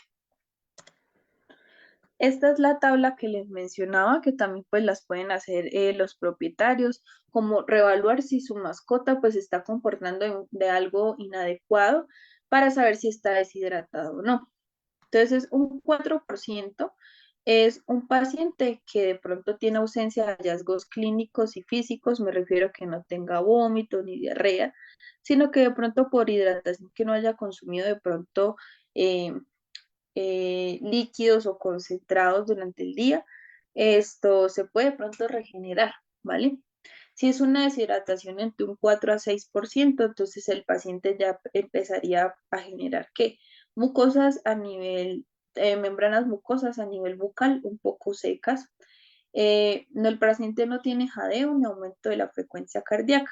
Esta es la tabla que les mencionaba, que también pues las pueden hacer los propietarios, como reevaluar si su mascota pues está comportando de algo inadecuado para saber si está deshidratado o no. Entonces, un 4% es un paciente que de pronto tiene ausencia de hallazgos clínicos y físicos, me refiero a que no tenga vómito ni diarrea, sino que de pronto por hidratación que no haya consumido de pronto eh, líquidos o concentrados durante el día, esto se puede de pronto regenerar, ¿vale? Si es una deshidratación entre un 4 a 6%, entonces el paciente ya empezaría a generar ¿qué? Mucosas a nivel, membranas mucosas a nivel bucal un poco secas. No, el paciente no tiene jadeo ni aumento de la frecuencia cardíaca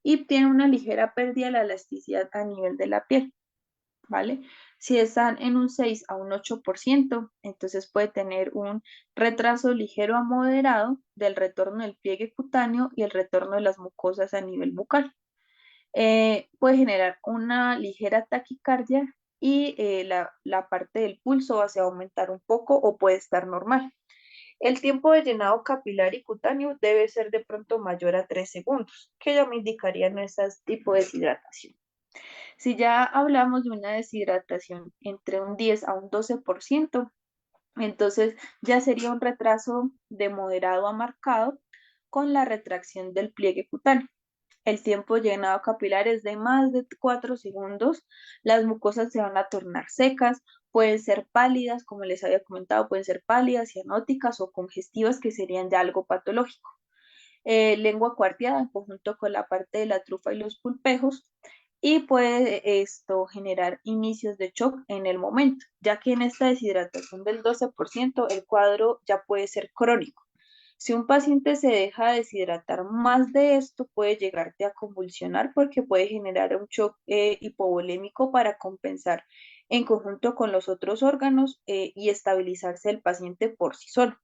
y tiene una ligera pérdida de la elasticidad a nivel de la piel. ¿Vale? Si están en un 6 a un 8%, entonces puede tener un retraso ligero a moderado del retorno del pliegue cutáneo y el retorno de las mucosas a nivel bucal. Puede generar una ligera taquicardia y la parte del pulso va a aumentar un poco o puede estar normal. El tiempo de llenado capilar y cutáneo debe ser de pronto mayor a 3 segundos, que ya me indicarían ese tipo de deshidratación. Si ya hablamos de una deshidratación entre un 10 a un 12%, entonces ya sería un retraso de moderado a marcado con la retracción del pliegue cutáneo. el tiempo de llenado capilar es de más de 4 segundos, las mucosas se van a tornar secas, pueden ser pálidas, como les había comentado, pueden ser pálidas, cianóticas o congestivas, que serían ya algo patológico. Lengua cuarteada en conjunto con la parte de la trufa y los pulpejos, y puede esto generar inicios de shock en el momento, ya que en esta deshidratación del 12% el cuadro ya puede ser crónico. Si un paciente se deja deshidratar más de esto, puede llegarte a convulsionar porque puede generar un shock hipovolémico para compensar en conjunto con los otros órganos y estabilizarse el paciente por sí solo.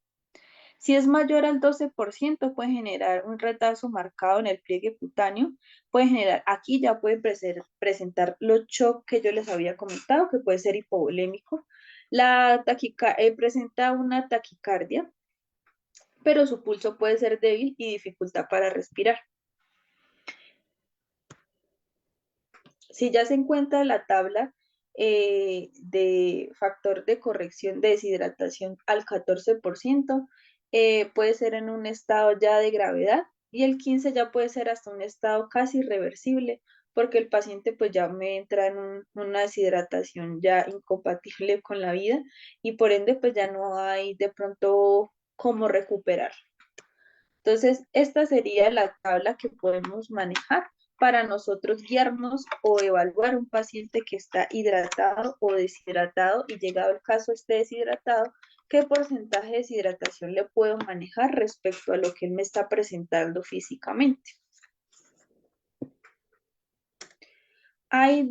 Si es mayor al 12%, puede generar un retraso marcado en el pliegue cutáneo, puede generar, aquí ya puede presentar los shock que yo les había comentado, que puede ser hipovolémico. Presenta una taquicardia, pero su pulso puede ser débil y dificultad para respirar. Si ya se encuentra la tabla de factor de corrección de deshidratación al 14%, puede ser en un estado ya de gravedad, y el 15 ya puede ser hasta un estado casi irreversible, porque el paciente pues ya me entra en una deshidratación ya incompatible con la vida, y por ende pues ya no hay de pronto cómo recuperar. Entonces, esta sería la tabla que podemos manejar para nosotros guiarnos o evaluar un paciente que está hidratado o deshidratado, y llegado el caso esté deshidratado, qué porcentaje de deshidratación le puedo manejar respecto a lo que él me está presentando físicamente. Hay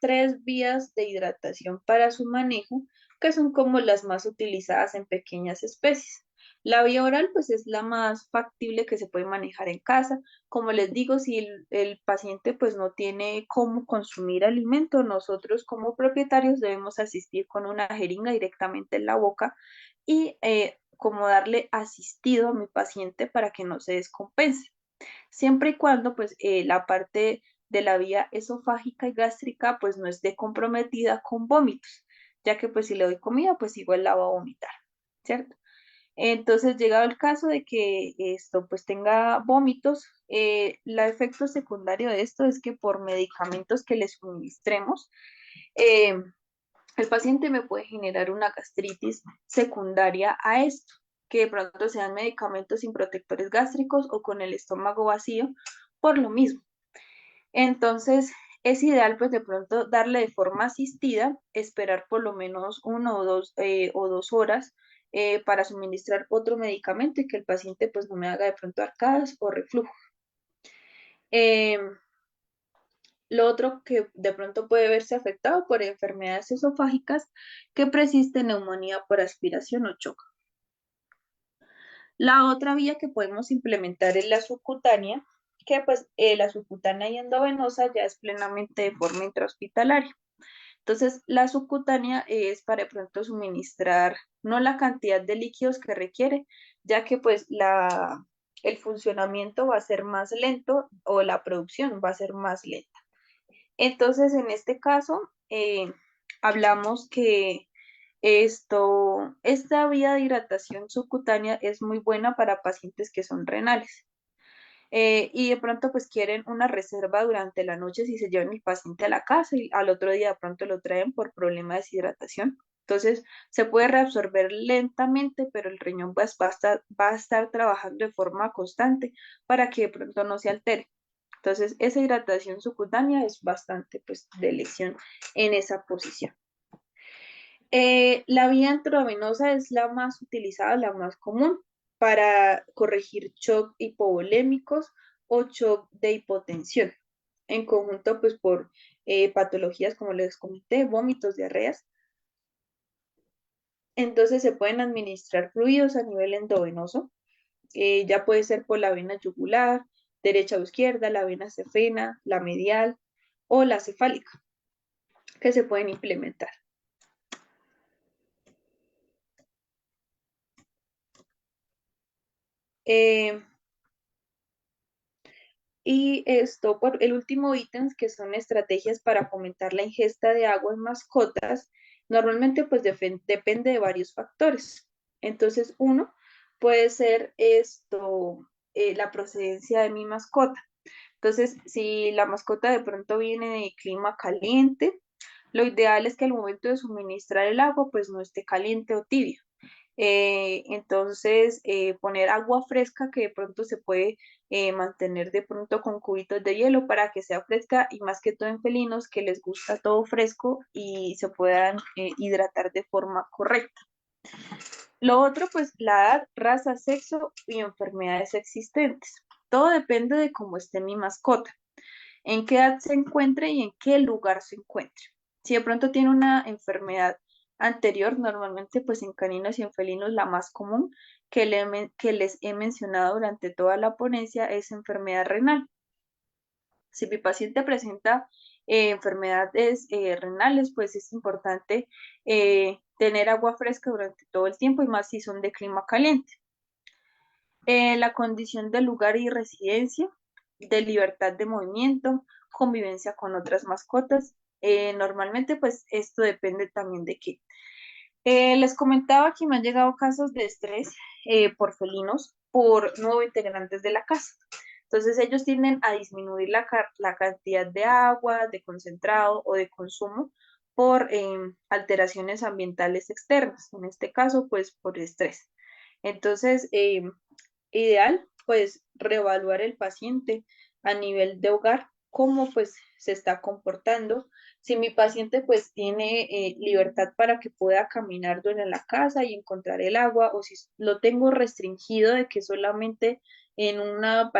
tres vías de hidratación para su manejo, que son como las más utilizadas en pequeñas especies. La vía oral, pues es la más factible que se puede manejar en casa. Como les digo, si el paciente pues no tiene cómo consumir alimento, nosotros como propietarios debemos asistir con una jeringa directamente en la boca y como darle asistido a mi paciente para que no se descompense, siempre y cuando pues la parte de la vía esofágica y gástrica pues no esté comprometida con vómitos, ya que pues si le doy comida pues igual la va a vomitar, ¿cierto? Entonces, llegado el caso de que esto pues tenga vómitos, el efecto secundario de esto es que por medicamentos que le suministremos, eh, el paciente me puede generar una gastritis secundaria a esto, que de pronto sean medicamentos sin protectores gástricos o con el estómago vacío por lo mismo. Entonces, es ideal pues de pronto darle de forma asistida, esperar por lo menos 1 o 2 horas para suministrar otro medicamento, y que el paciente pues no me haga de pronto arcadas o reflujo. Eh, lo otro que de pronto puede verse afectado por enfermedades esofágicas, que persiste neumonía por aspiración o choque. La otra vía que podemos implementar es la subcutánea, que pues la subcutánea y endovenosa ya es plenamente de forma intrahospitalaria. Entonces, la subcutánea es para de pronto suministrar no la cantidad de líquidos que requiere, ya que pues el funcionamiento va a ser más lento o la producción va a ser más lenta. Entonces, en este caso, hablamos que esta vía de hidratación subcutánea es muy buena para pacientes que son renales. Y de pronto pues quieren una reserva durante la noche si se llevan el paciente a la casa y al otro día de pronto lo traen por problema de deshidratación. Entonces se puede reabsorber lentamente, pero el riñón pues, va a estar trabajando de forma constante para que de pronto no se altere. Entonces esa hidratación subcutánea es bastante pues de elección en esa posición. La vía intravenosa es la más utilizada, la más común para corregir shock hipovolémicos o shock de hipotensión, en conjunto pues por patologías como les comenté, vómitos, diarreas. Entonces se pueden administrar fluidos a nivel endovenoso, ya puede ser por la vena yugular, derecha o izquierda, la vena cefena, la medial o la cefálica, que se pueden implementar. Eh, Y esto, por el último ítem, que son estrategias para fomentar la ingesta de agua en mascotas, normalmente pues depende de varios factores. Entonces, uno puede ser la procedencia de mi mascota. Entonces, si la mascota de pronto viene de clima caliente, lo ideal es que al momento de suministrar el agua, pues no esté caliente o tibio. Entonces, poner agua fresca que de pronto se puede mantener de pronto con cubitos de hielo para que sea fresca y más que todo en felinos que les gusta todo fresco y se puedan hidratar de forma correcta. Lo otro, pues la edad, raza, sexo y enfermedades existentes. Todo depende de cómo esté mi mascota, en qué edad se encuentre y en qué lugar se encuentre. Si de pronto tiene una enfermedad anterior, normalmente pues en caninos y en felinos la más común que les he mencionado durante toda la ponencia es enfermedad renal. Si mi paciente presenta enfermedades renales, pues es importante tener agua fresca durante todo el tiempo y más si son de clima caliente. La condición de lugar y residencia, de libertad de movimiento, convivencia con otras mascotas. Normalmente, pues esto depende también de qué. Les comentaba que me han llegado casos de estrés por felinos, por nuevos integrantes de la casa. Entonces ellos tienden a disminuir la cantidad de agua, de concentrado o de consumo por alteraciones ambientales externas, en este caso pues por estrés. Entonces, ideal, pues reevaluar el paciente a nivel de hogar, cómo pues se está comportando. Si mi paciente pues tiene libertad para que pueda caminar en la casa y encontrar el agua, o si lo tengo restringido de que solamente en una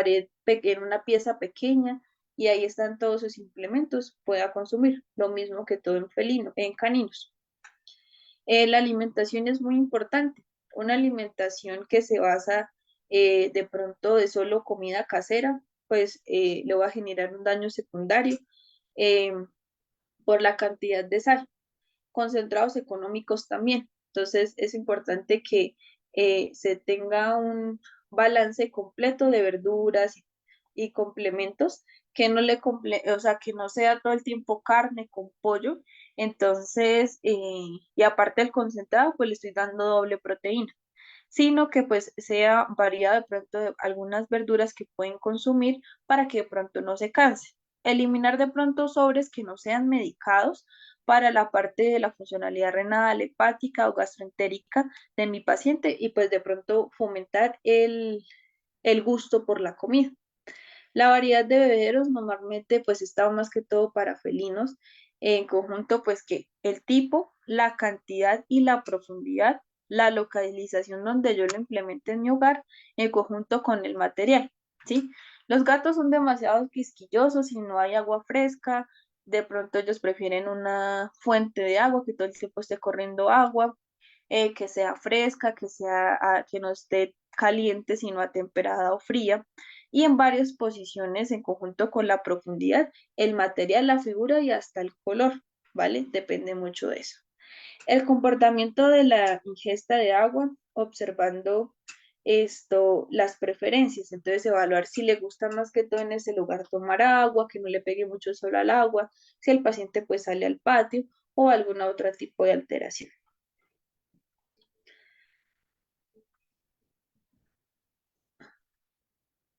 en una pieza pequeña y ahí están todos sus implementos, pueda consumir, lo mismo que todo en felino, en caninos. La alimentación es muy importante. Una alimentación que se basa de pronto de solo comida casera, pues le va a generar un daño secundario eh, por la cantidad de sal. Concentrados económicos también. Entonces es importante que se tenga un balance completo de verduras y complementos que no o sea, que no sea todo el tiempo carne con pollo. Entonces, y aparte del concentrado, pues le estoy dando doble proteína, sino que pues sea variado de pronto de algunas verduras que pueden consumir para que de pronto no se canse. Eliminar de pronto sobres que no sean medicados para la parte de la funcionalidad renal, hepática o gastroentérica de mi paciente y pues de pronto fomentar el gusto por la comida. La variedad de bebederos normalmente pues está más que todo para felinos, en conjunto pues que el tipo, la cantidad y la profundidad, la localización donde yo lo implemente en mi hogar, en conjunto con el material, ¿sí? Los gatos son demasiado quisquillosos y no hay agua fresca, de pronto ellos prefieren una fuente de agua que todo el tiempo esté corriendo agua, que sea fresca, que no esté caliente, sino atemperada o fría y en varias posiciones en conjunto con la profundidad, el material, la figura y hasta el color, ¿vale? Depende mucho de eso. El comportamiento de la ingesta de agua, observando las preferencias, entonces evaluar si le gusta más que todo en ese lugar tomar agua, que no le pegue mucho sol al agua, si el paciente pues sale al patio o algún otro tipo de alteración.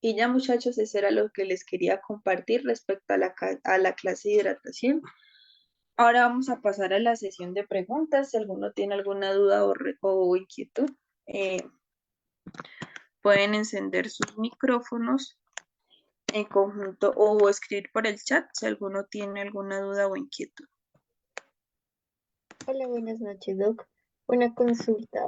Y ya muchachos, eso era lo que les quería compartir respecto a a la clase de hidratación. Ahora vamos a pasar a la sesión de preguntas. Si alguno tiene alguna duda o inquietud, eh, pueden encender sus micrófonos en conjunto o escribir por el chat si alguno tiene alguna duda o inquietud. Hola, buenas noches, Doc. Una consulta.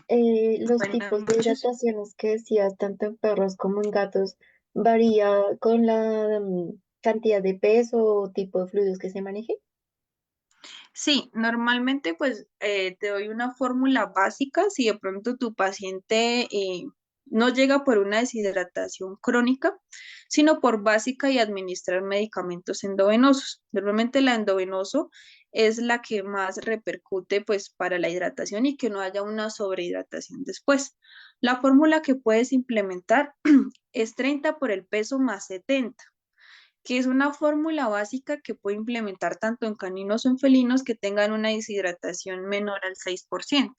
Los Buenas tipos de noches. hidrataciones que decías, tanto en perros como en gatos, ¿varía con la cantidad de peso o tipo de fluidos que se maneje? Sí, normalmente pues te doy una fórmula básica si de pronto tu paciente no llega por una deshidratación crónica, sino por básica y administrar medicamentos endovenosos. Normalmente la endovenoso es la que más repercute pues para la hidratación y que no haya una sobrehidratación después. La fórmula que puedes implementar es 30 por el peso más 70, que es una fórmula básica que puede implementar tanto en caninos o en felinos que tengan una deshidratación menor al 6%.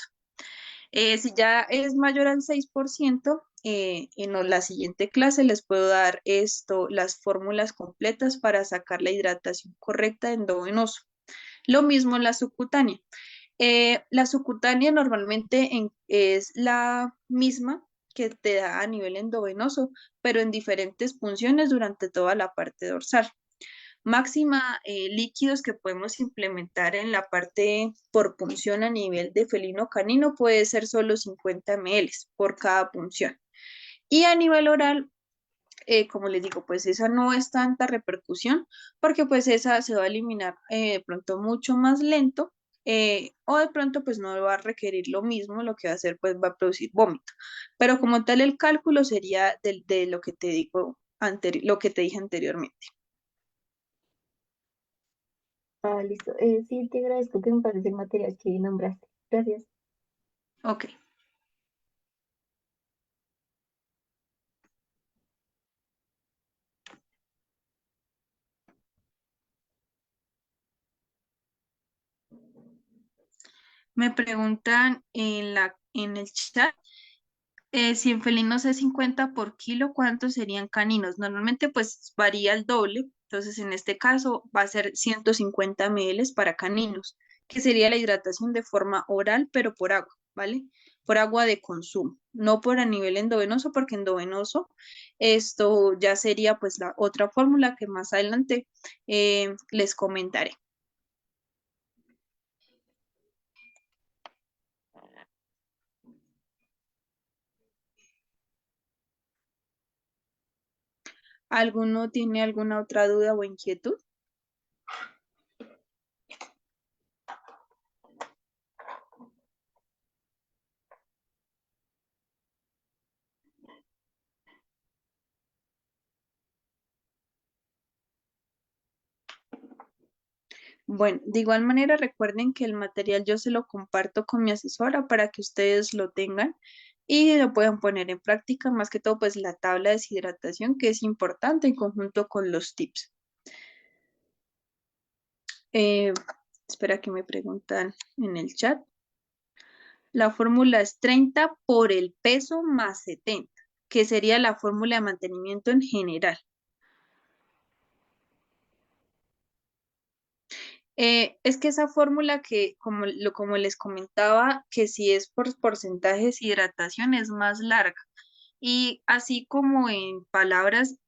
Si ya es mayor al 6%, en la siguiente clase les puedo dar las fórmulas completas para sacar la hidratación correcta endovenoso. Lo mismo en la subcutánea. La subcutánea normalmente es la misma que te da a nivel endovenoso, pero en diferentes punciones durante toda la parte dorsal. Máxima líquidos que podemos implementar en la parte por punción a nivel de felino canino puede ser solo 50 ml por cada punción. Y a nivel oral, como les digo, pues esa no es tanta repercusión porque pues esa se va a eliminar de pronto mucho más lento, o de pronto pues no va a requerir lo mismo, lo que va a hacer pues va a producir vómito. Pero como tal el cálculo sería de lo que te digo lo que te dije anteriormente. Ah, listo. Sí, te agradezco que me pases el material que nombraste. Gracias. Ok. Me preguntan en el chat, si en felinos es 50 por kilo, ¿cuántos serían caninos? Normalmente pues varía el doble, entonces en este caso va a ser 150 ml para caninos, que sería la hidratación de forma oral, pero por agua, ¿vale? Por agua de consumo, no por a nivel endovenoso, porque endovenoso esto ya sería pues la otra fórmula que más adelante les comentaré. ¿Alguno tiene alguna otra duda o inquietud? Bueno, de igual manera recuerden que el material yo se lo comparto con mi asesora para que ustedes lo tengan y lo puedan poner en práctica, más que todo pues la tabla de deshidratación que es importante en conjunto con los tips. Eh, espera que me preguntan en el chat. La fórmula es 30 por el peso más 70, que sería la fórmula de mantenimiento en general. Es que esa fórmula que, como les comentaba, que si es por porcentajes, hidratación es más larga. Y así como en palabras,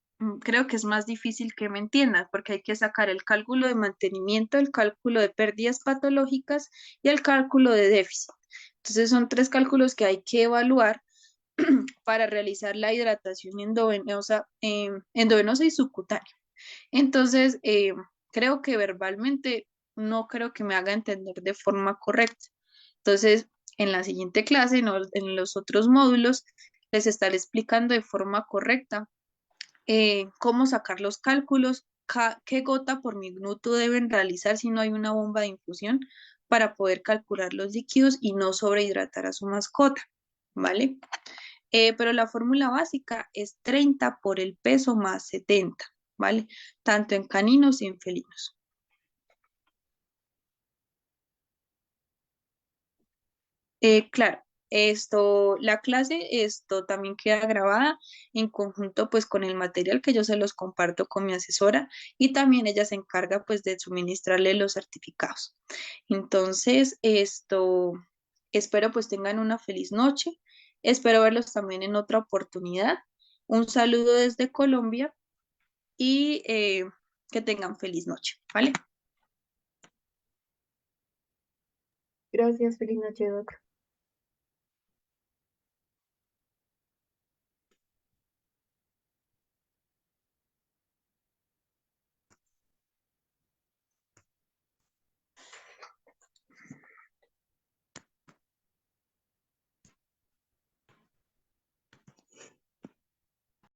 creo que es más difícil que me entiendan, porque hay que sacar el cálculo de mantenimiento, el cálculo de pérdidas patológicas y el cálculo de déficit. Entonces son tres cálculos que hay que evaluar para realizar la hidratación endovenosa y subcutánea. Entonces, creo que verbalmente no creo que me haga entender de forma correcta. Entonces, en la siguiente clase, en los otros módulos, les estaré explicando de forma correcta cómo sacar los cálculos, qué gota por minuto deben realizar si no hay una bomba de infusión para poder calcular los líquidos y no sobrehidratar a su mascota, ¿vale? Pero la fórmula básica es 30 por el peso más 70, ¿vale? Tanto en caninos y en felinos. Claro, la clase, también queda grabada en conjunto pues con el material que yo se los comparto con mi asesora y también ella se encarga pues de suministrarle los certificados. Entonces, espero pues tengan una feliz noche, espero verlos también en otra oportunidad. Un saludo desde Colombia y que tengan feliz noche, ¿vale? Gracias, feliz noche, Doc.